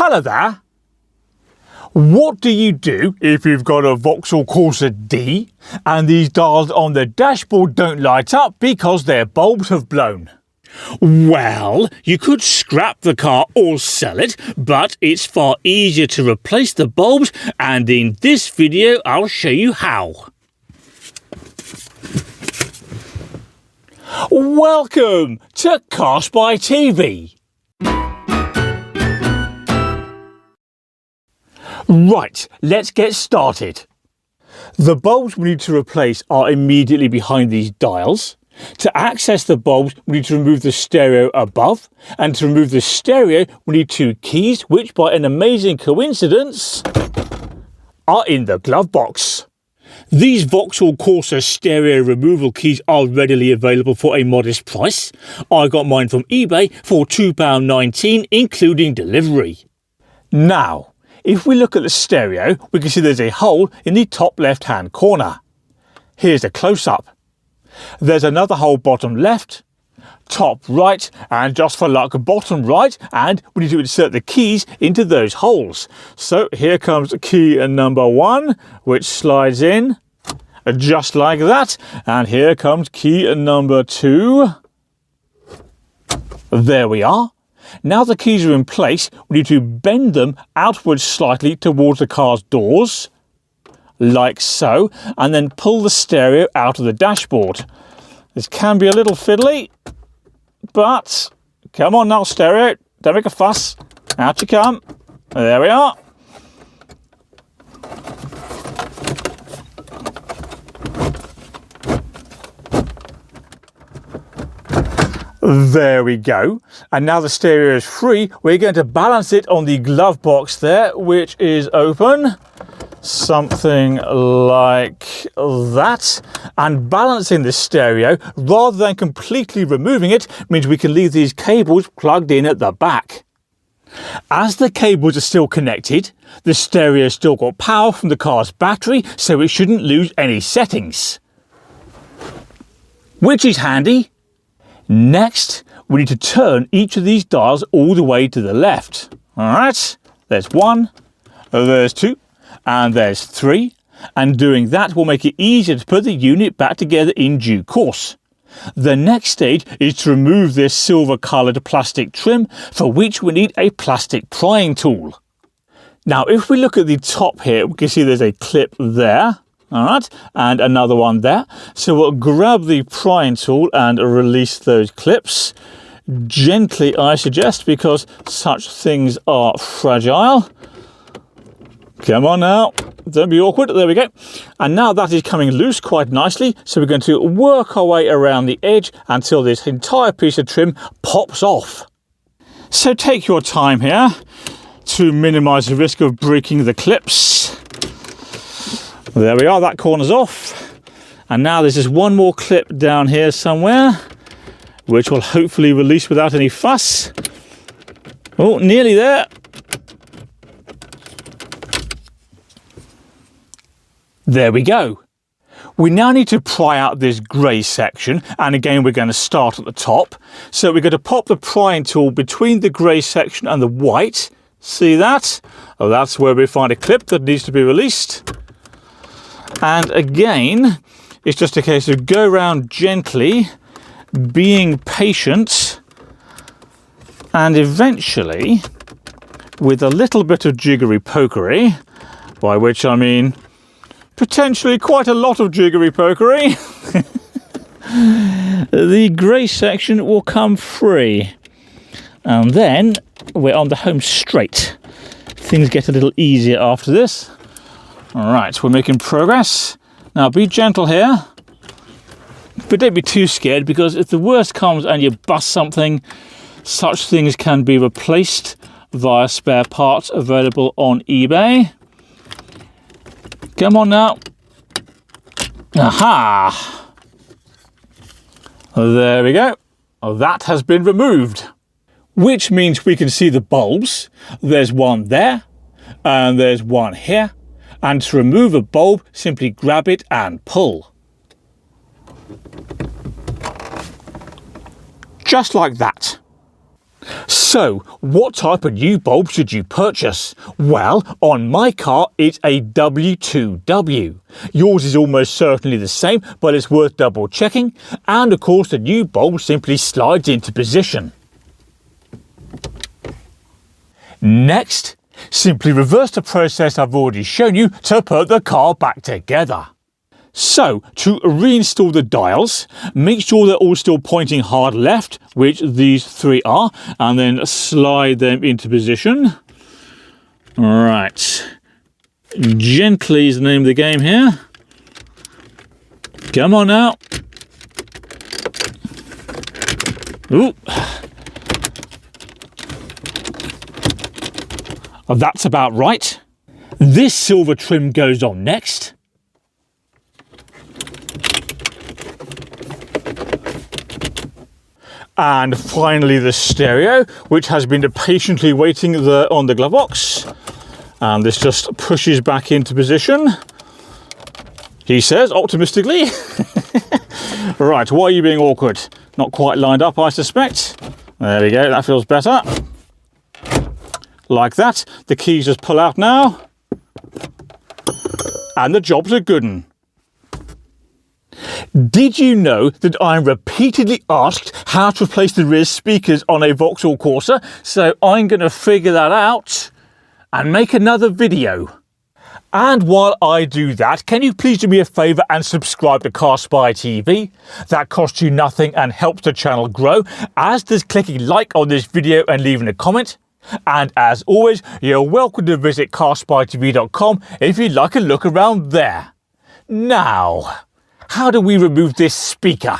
Hello there. What do you do if you've got a Vauxhall Corsa D and these dials on the dashboard don't light up because their bulbs have blown? Well, you could scrap the car or sell it, but it's far easier to replace the bulbs, and in this video I'll show you how. Welcome to Cars by TV. Right, let's get started. The bulbs we need to replace are immediately behind these dials. To access the bulbs, we need to remove the stereo above, and to remove the stereo, we need two keys, which by an amazing coincidence are in the glove box. These Vauxhall Corsa stereo removal keys are readily available for a modest price. I got mine from eBay for £2.19, including delivery. Now, if we look at the stereo, we can see there's a hole in the top left-hand corner. Here's a close-up. There's another hole bottom left, top right, and just for luck, bottom right, and we need to insert the keys into those holes. So here comes key number 1, which slides in just like that, and here comes key number 2. There we are. Now the keys are in place, we need to bend them outwards slightly towards the car's doors, like so, and then pull the stereo out of the dashboard. This can be a little fiddly, but come on now, stereo, don't make a fuss. Out you come. There we are. There we go. And now the stereo is free, we're going to balance it on the glove box there, which is open. Something like that. And balancing the stereo, rather than completely removing it, means we can leave these cables plugged in at the back. As the cables are still connected, the stereo's still got power from the car's battery, so it shouldn't lose any settings. Which is handy. Next, we need to turn each of these dials all the way to the left. Alright, there's 1, there's 2, and there's 3. And doing that will make it easier to put the unit back together in due course. The next stage is to remove this silver coloured plastic trim, for which we need a plastic prying tool. Now, if we look at the top here, we can see there's a clip there. Alright, and another one there. So we'll grab the prying tool and release those clips. Gently, I suggest, because such things are fragile. Come on now, don't be awkward. There we go. And now that is coming loose quite nicely, so we're going to work our way around the edge until this entire piece of trim pops off. So take your time here to minimise the risk of breaking the clips. There we are, that corner's off. And now there's just one more clip down here somewhere, which will hopefully release without any fuss. Oh, nearly there. There we go. We now need to pry out this grey section, and again we're going to start at the top. So we're going to pop the prying tool between the grey section and the white. See that? Oh, that's where we find a clip that needs to be released. And again, it's just a case of go round gently, being patient, and eventually, with a little bit of jiggery-pokery, by which I mean potentially quite a lot of jiggery-pokery, the grey section will come free. And then we're on the home straight. Things get a little easier after this. Alright, we're making progress. Now be gentle here, but don't be too scared, because if the worst comes and you bust something, such things can be replaced via spare parts available on eBay. Come on now. Aha! There we go. That has been removed. Which means we can see the bulbs. There's one there, and there's one here. And to remove a bulb, simply grab it and pull. Just like that. So, what type of new bulb should you purchase? Well, on my car, it's a W2W. Yours is almost certainly the same, but it's worth double checking. And of course, the new bulb simply slides into position. Next, simply reverse the process I've already shown you to put the car back together. So, to reinstall the dials, make sure they're all still pointing hard left, which these three are, and then slide them into position. Right. Gently is the name of the game here. Come on now. Ooh. Oh, that's about right. This silver trim goes on next. And finally the stereo, which has been patiently waiting on the glove box. And this just pushes back into position, he says, optimistically. Right, why are you being awkward? Not quite lined up, I suspect. There we go, that feels better. Like that. The keys just pull out now. And the job's a good one. Did you know that I'm repeatedly asked how to replace the rear speakers on a Vauxhall Corsa? So I'm going to figure that out and make another video. And while I do that, can you please do me a favour and subscribe to Car Spy TV? That costs you nothing and helps the channel grow, as does clicking like on this video and leaving a comment. And as always, you're welcome to visit carspytv.com if you'd like a look around there. Now, how do we remove this speaker?